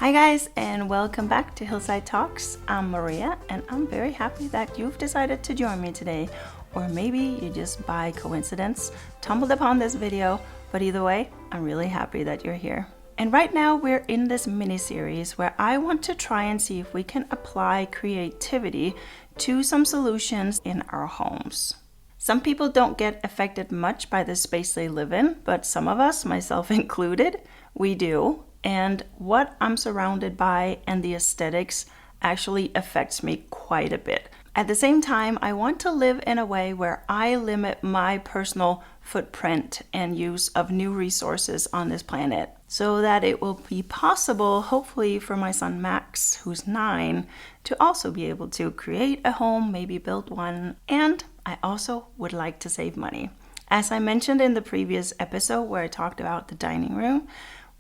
Hi guys, and welcome back to Hillside Talks. I'm Maria, and I'm very happy that you've decided to join me today. Or maybe you just by coincidence stumbled upon this video, but either way, I'm really happy that you're here. And right now we're in this mini series where I want to try and see if we can apply creativity to some solutions in our homes. Some people don't get affected much by the space they live in, but some of us, myself included, we do. And what I'm surrounded by and the aesthetics actually affects me quite a bit. At the same time, I want to live in a way where I limit my personal footprint and use of new resources on this planet so that it will be possible, hopefully, for my son Max, who's 9, to also be able to create a home, maybe build one. And I also would like to save money. As I mentioned in the previous episode where I talked about the dining room,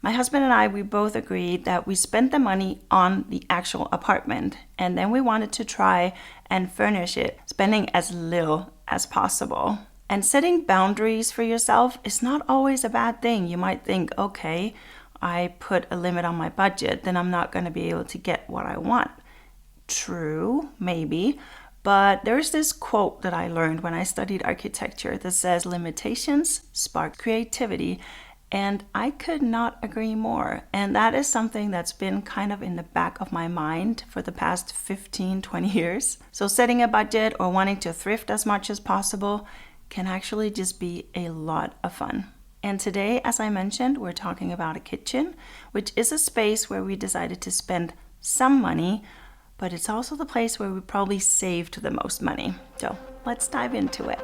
my husband and I, we both agreed that we spent the money on the actual apartment, and then we wanted to try and furnish it, spending as little as possible. And setting boundaries for yourself is not always a bad thing. You might think, okay, I put a limit on my budget, then I'm not going to be able to get what I want. True, maybe. But there's this quote that I learned when I studied architecture that says limitations spark creativity. And I could not agree more. And that is something that's been kind of in the back of my mind for the past 15, 20 years. So setting a budget or wanting to thrift as much as possible can actually just be a lot of fun. And today, as I mentioned, we're talking about a kitchen, which is a space where we decided to spend some money, but it's also the place where we probably saved the most money. So let's dive into it.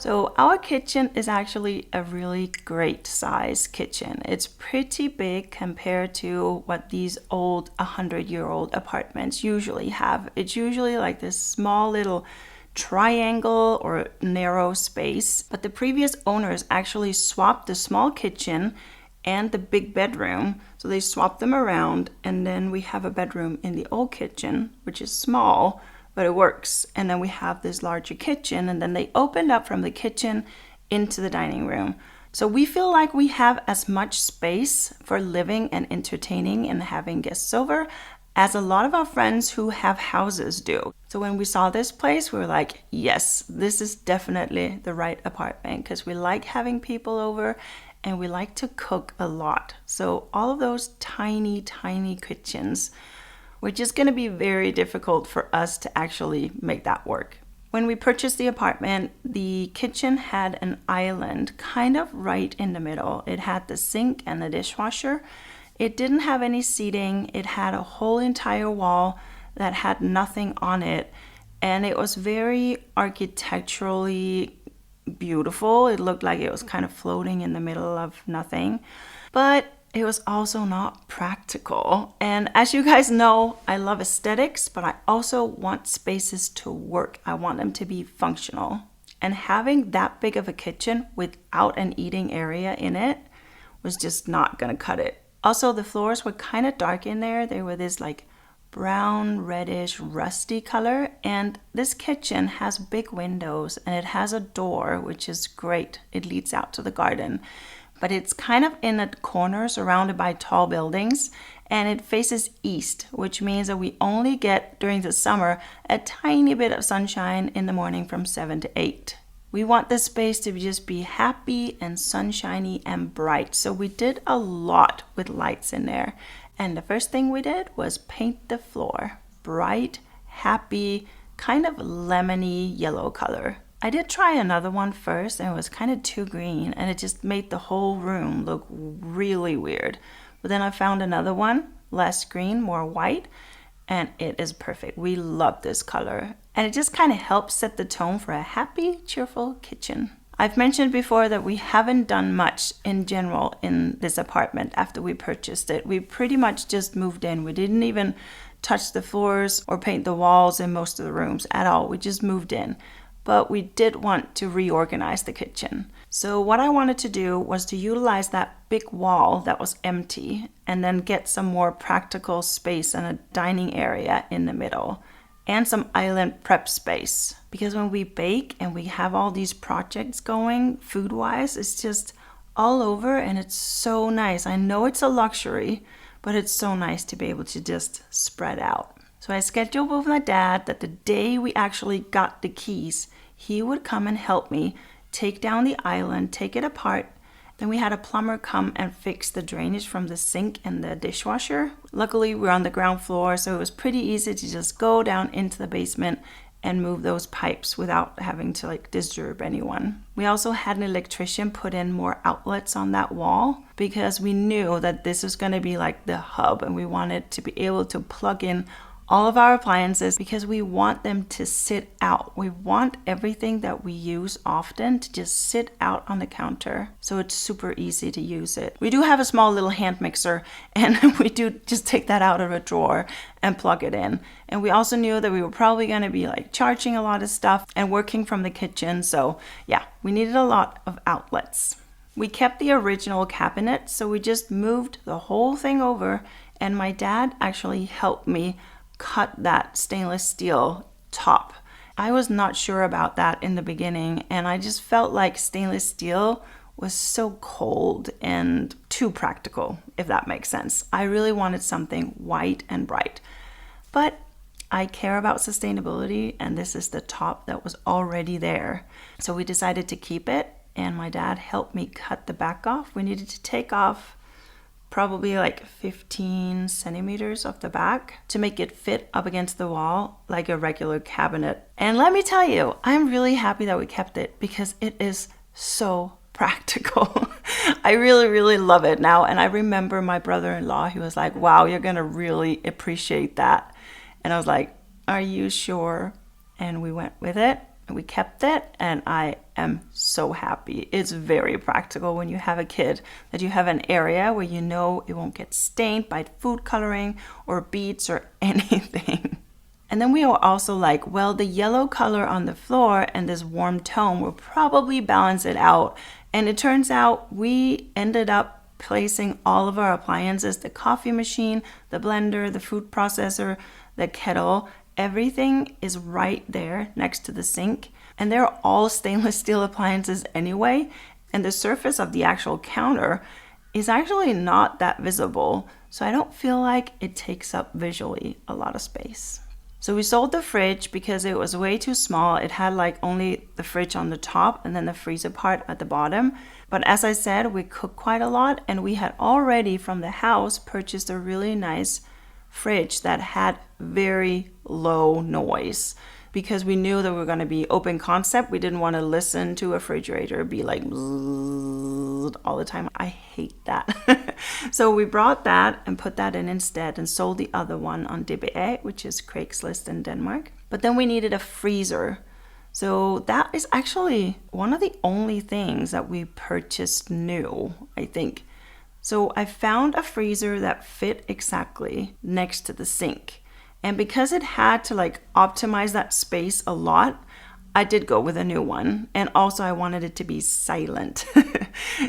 So our kitchen is actually a really great size kitchen. It's pretty big compared to what these old 100-year-old apartments usually have. It's usually like this small little triangle or narrow space. But the previous owners actually swapped the small kitchen and the big bedroom. So they swapped them around, and then we have a bedroom in the old kitchen, which is small, but it works. And then we have this larger kitchen, and then they opened up from the kitchen into the dining room. So we feel like we have as much space for living and entertaining and having guests over as a lot of our friends who have houses do. So when we saw this place, we were like, yes, this is definitely the right apartment, because we like having people over and we like to cook a lot. So all of those tiny, tiny kitchens, which is going to be very difficult for us to actually make that work. When we purchased the apartment, the kitchen had an island kind of right in the middle. It had the sink and the dishwasher. It didn't have any seating. It had a whole entire wall that had nothing on it. And it was very architecturally beautiful. It looked like it was kind of floating in the middle of nothing. But it was also not practical. And as you guys know, I love aesthetics, but I also want spaces to work. I want them to be functional. And having that big of a kitchen without an eating area in it was just not gonna cut it. Also, the floors were kind of dark in there. They were this like brown, reddish, rusty color. And this kitchen has big windows and it has a door, which is great. It leads out to the garden. But it's kind of in a corner surrounded by tall buildings, and it faces east, which means that we only get, during the summer, a tiny bit of sunshine in the morning from 7 to 8. We want this space to just be happy and sunshiny and bright, so we did a lot with lights in there. And the first thing we did was paint the floor. Bright, happy, kind of lemony yellow color. I did try another one first, and it was kind of too green, and it just made the whole room look really weird. But then I found another one, less green, more white, and it is perfect. We love this color. And it just kind of helps set the tone for a happy, cheerful kitchen. I've mentioned before that we haven't done much in general in this apartment after we purchased it. We pretty much just moved in. We didn't even touch the floors or paint the walls in most of the rooms at all. We just moved in. But we did want to reorganize the kitchen. So what I wanted to do was to utilize that big wall that was empty and then get some more practical space and a dining area in the middle and some island prep space. Because when we bake and we have all these projects going food-wise, it's just all over, and it's so nice. I know it's a luxury, but it's so nice to be able to just spread out. So I scheduled with my dad that the day we actually got the keys, he would come and help me take down the island, take it apart. Then we had a plumber come and fix the drainage from the sink and the dishwasher. Luckily, we're on the ground floor, so it was pretty easy to just go down into the basement and move those pipes without having to disturb anyone. We also had an electrician put in more outlets on that wall because we knew that this was going to be like the hub, and we wanted to be able to plug in all of our appliances because we want them to sit out. We want everything that we use often to just sit out on the counter, so it's super easy to use it. We do have a small little hand mixer, and we do just take that out of a drawer and plug it in. And we also knew that we were probably going to be charging a lot of stuff and working from the kitchen, so yeah, we needed a lot of outlets. We kept the original cabinet, so we just moved the whole thing over, and my dad actually helped me cut that stainless steel top. I was not sure about that in the beginning, and I just felt like stainless steel was so cold and too practical, if that makes sense. I really wanted something white and bright. But I care about sustainability, and this is the top that was already there. So we decided to keep it, and my dad helped me cut the back off. We needed to take off probably 15 centimeters of the back to make it fit up against the wall like a regular cabinet. And let me tell you, I'm really happy that we kept it because it is so practical. I really love it now. And I remember my brother-in-law, he was like, wow, you're gonna really appreciate that. And I was like, are you sure? And we went with it. We kept it, and I am so happy. It's very practical when you have a kid, that you have an area where you know it won't get stained by food coloring or beads or anything. And then we were also like, well, the yellow color on the floor and this warm tone will probably balance it out. And it turns out we ended up placing all of our appliances, the coffee machine, the blender, the food processor, the kettle, everything is right there next to the sink, and they're all stainless steel appliances anyway, and the surface of the actual counter is actually not that visible, so I don't feel like it takes up visually a lot of space. So we sold the fridge because it was way too small. It had only the fridge on the top and then the freezer part at the bottom. But as I said, we cook quite a lot, and we had already from the house purchased a really nice fridge that had very low noise because we knew that we were going to be open concept. We didn't want to listen to a refrigerator be all the time. I hate that. So we brought that and put that in instead and sold the other one on DBA, which is Craigslist in Denmark. But then we needed a freezer. So that is actually one of the only things that we purchased new, I think. So I found a freezer that fit exactly next to the sink. And because it had to optimize that space a lot, I did go with a new one. And also I wanted it to be silent.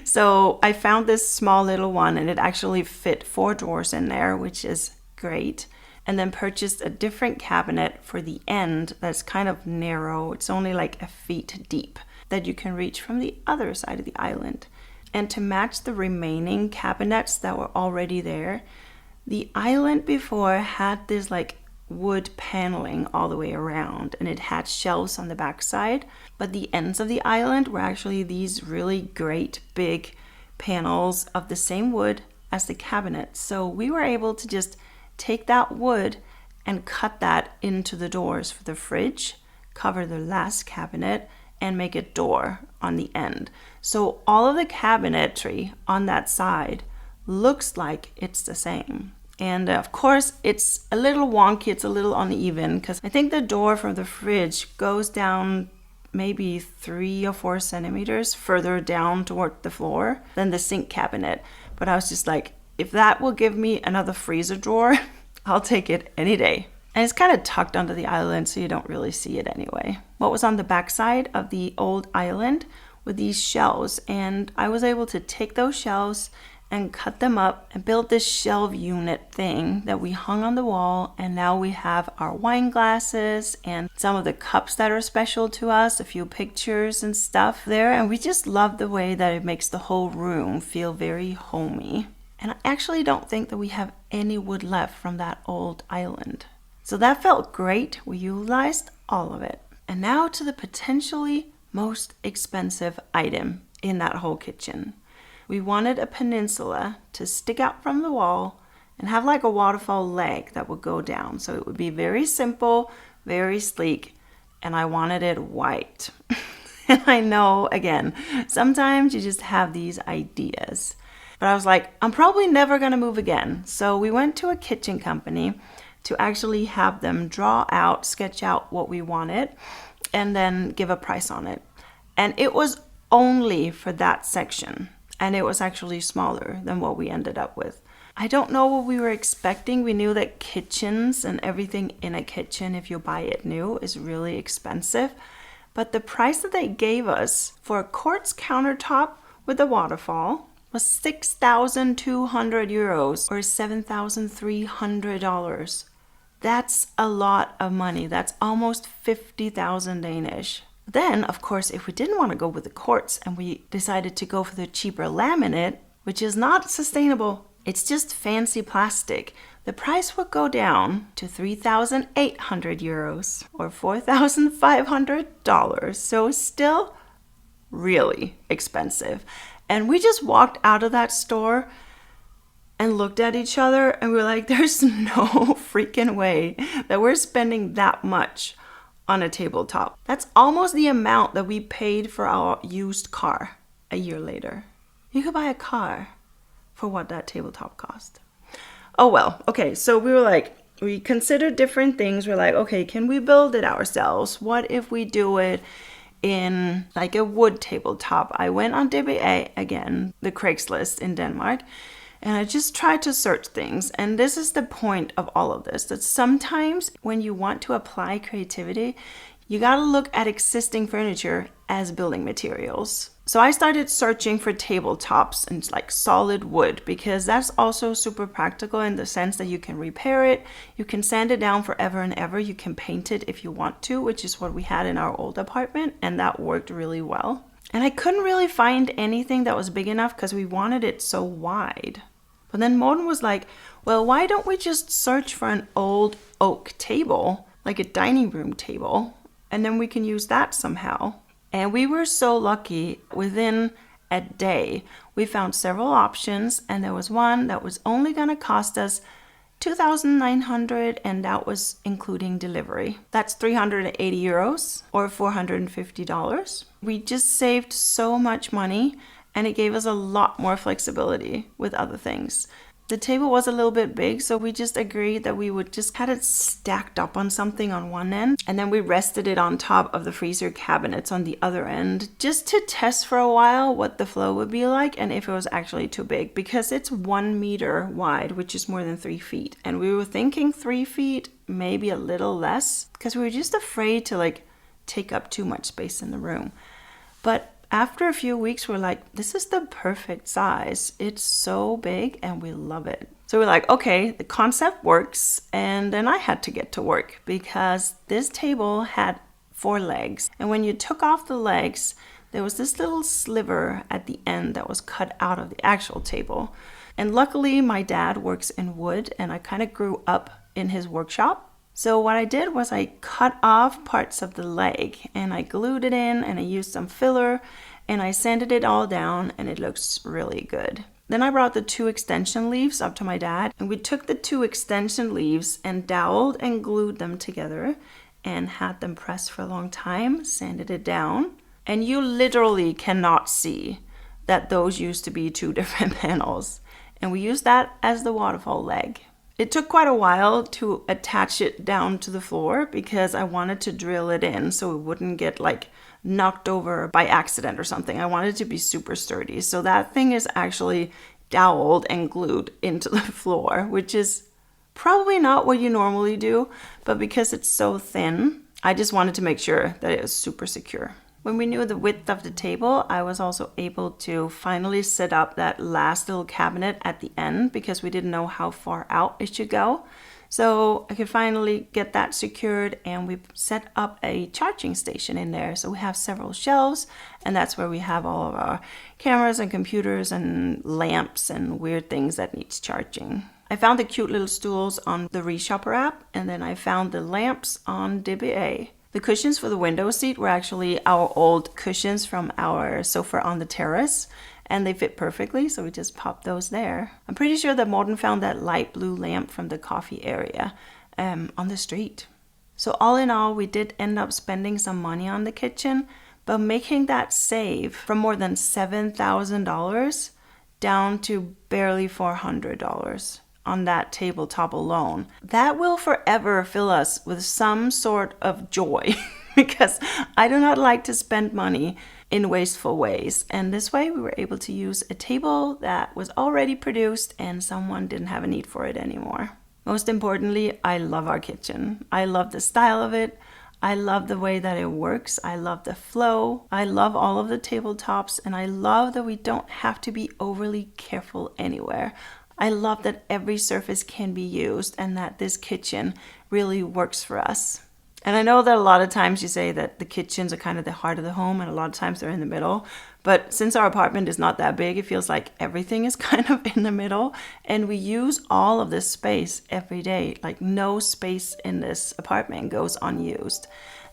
So I found this small little one, and it actually fit 4 drawers in there, which is great. And then purchased a different cabinet for the end that's kind of narrow. It's only a feet deep that you can reach from the other side of the island. And to match the remaining cabinets that were already there, the island before had this wood paneling all the way around, and it had shelves on the backside, but the ends of the island were actually these really great big panels of the same wood as the cabinet. So we were able to just take that wood and cut that into the doors for the fridge, cover the last cabinet, and make a door on the end. So all of the cabinetry on that side looks like it's the same. And of course, it's a little wonky, it's a little uneven, because I think the door from the fridge goes down maybe 3 or 4 centimeters further down toward the floor than the sink cabinet. But I was just like, if that will give me another freezer drawer, I'll take it any day. And it's kind of tucked under the island, so you don't really see it anyway. What was on the backside of the old island with these shelves, and I was able to take those shelves and cut them up and build this shelf unit thing that we hung on the wall. And now we have our wine glasses and some of the cups that are special to us, a few pictures and stuff there. And we just love the way that it makes the whole room feel very homey. And I actually don't think that we have any wood left from that old island. So that felt great. We utilized all of it. And now to the potentially most expensive item in that whole kitchen. We wanted a peninsula to stick out from the wall and have like a waterfall leg that would go down. So it would be very simple, very sleek, and I wanted it white. And I know, again, sometimes you just have these ideas. But I was like, I'm probably never going to move again. So we went to a kitchen company to actually have them draw out, sketch out what we wanted, and then give a price on it. And it was only for that section. And it was actually smaller than what we ended up with. I don't know what we were expecting. We knew that kitchens and everything in a kitchen, if you buy it new, is really expensive. But the price that they gave us for a quartz countertop with a waterfall was 6,200 euros or $7,300. That's a lot of money. That's almost 50,000 Danish. Then, of course, if we didn't want to go with the quartz and we decided to go for the cheaper laminate, which is not sustainable, it's just fancy plastic, the price would go down to 3,800 euros or $4,500. So still really expensive. And we just walked out of that store and looked at each other and we were like, there's no freaking way that we're spending that much on a tabletop. That's almost the amount that we paid for our used car a year later. You could buy a car for what that tabletop cost. Oh well, okay, so we were like, we considered different things. We're like, okay, can we build it ourselves? What if we do it in like a wood tabletop? I went on DBA again, the Craigslist in Denmark, and I just tried to search things. And this is the point of all of this, that sometimes when you want to apply creativity, you gotta look at existing furniture as building materials. So I started searching for tabletops and like solid wood, because that's also super practical in the sense that you can repair it, you can sand it down forever and ever, you can paint it if you want to, which is what we had in our old apartment, and that worked really well. And I couldn't really find anything that was big enough because we wanted it so wide. But then Morten was like, well, why don't we just search for an old oak table, like a dining room table, and then we can use that somehow. And we were so lucky, within a day, we found several options, and there was one that was only gonna cost us 2,900, and that was including delivery. That's 380 euros or $450. We just saved so much money, and it gave us a lot more flexibility with other things. The table was a little bit big, so we just agreed that we would just had it stacked up on something on one end, and then we rested it on top of the freezer cabinets on the other end, just to test for a while what the flow would be like and if it was actually too big, because it's 1 meter wide, which is more than 3 feet. And we were thinking 3 feet, maybe a little less, because we were just afraid to like take up too much space in the room. But after a few weeks, we're like, this is the perfect size. It's so big and we love it. So we're like, okay, the concept works. And then I had to get to work, because this table had 4 legs. And when you took off the legs, there was this little sliver at the end that was cut out of the actual table. And luckily, my dad works in wood, and I kind of grew up in his workshop. So what I did was I cut off parts of the leg and I glued it in, and I used some filler and I sanded it all down, and it looks really good. Then I brought the 2 extension leaves up to my dad, and we took the 2 extension leaves and doweled and glued them together and had them pressed for a long time, sanded it down. And you literally cannot see that those used to be 2 different panels. And we used that as the waterfall leg. It took quite a while to attach it down to the floor, because I wanted to drill it in so it wouldn't get like knocked over by accident or something. I wanted it to be super sturdy. So that thing is actually doweled and glued into the floor, which is probably not what you normally do, but because it's so thin, I just wanted to make sure that it was super secure. When we knew the width of the table, I was also able to finally set up that last little cabinet at the end because we didn't know how far out it should go. So I could finally get that secured, and we've set up a charging station in there. So we have several shelves, and that's where we have all of our cameras and computers and lamps and weird things that needs charging. I found the cute little stools on the Reshopper app, and then I found the lamps on DBA. The cushions for the window seat were actually our old cushions from our sofa on the terrace, and they fit perfectly, so we just popped those there. I'm pretty sure that Morten found that light blue lamp from the coffee area on the street. So all in all, we did end up spending some money on the kitchen, but making that save from more than $7,000 down to barely $400 on that tabletop alone. That will forever fill us with some sort of joy because I do not like to spend money in wasteful ways. And this way we were able to use a table that was already produced and someone didn't have a need for it anymore. Most importantly, I love our kitchen. I love the style of it. I love the way that it works. I love the flow. I love all of the tabletops, and I love that we don't have to be overly careful anywhere. I love that every surface can be used and that this kitchen really works for us. And I know that a lot of times you say that the kitchens are kind of the heart of the home, and a lot of times they're in the middle. But since our apartment is not that big, it feels like everything is kind of in the middle. And we use all of this space every day. Like no space in this apartment goes unused.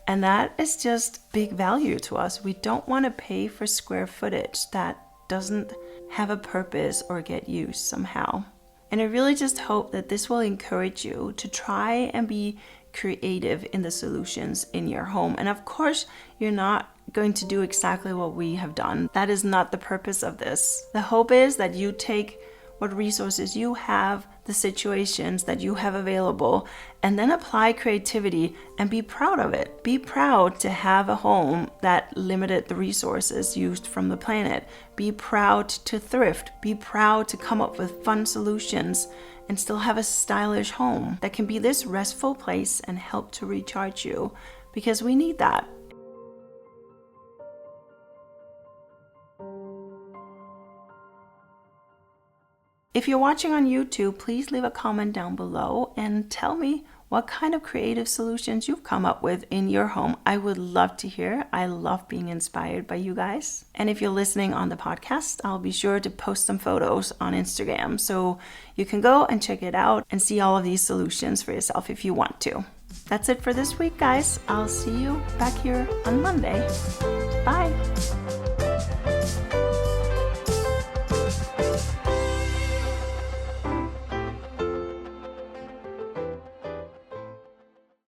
And that is just big value to us. We don't want to pay for square footage that doesn't have a purpose or get used somehow. And I really just hope that this will encourage you to try and be creative in the solutions in your home. And of course, you're not going to do exactly what we have done. That is not the purpose of this. The hope is that you take what resources you have, the situations that you have available, and then apply creativity and be proud of it. Be proud to have a home that limited the resources used from the planet. Be proud to thrift. Be proud to come up with fun solutions and still have a stylish home that can be this restful place and help to recharge you, because we need that. If you're watching on YouTube, please leave a comment down below and tell me what kind of creative solutions you've come up with in your home. I would love to hear. I love being inspired by you guys. And if you're listening on the podcast, I'll be sure to post some photos on Instagram so you can go and check it out and see all of these solutions for yourself if you want to. That's it for this week, guys. I'll see you back here on Monday. Bye.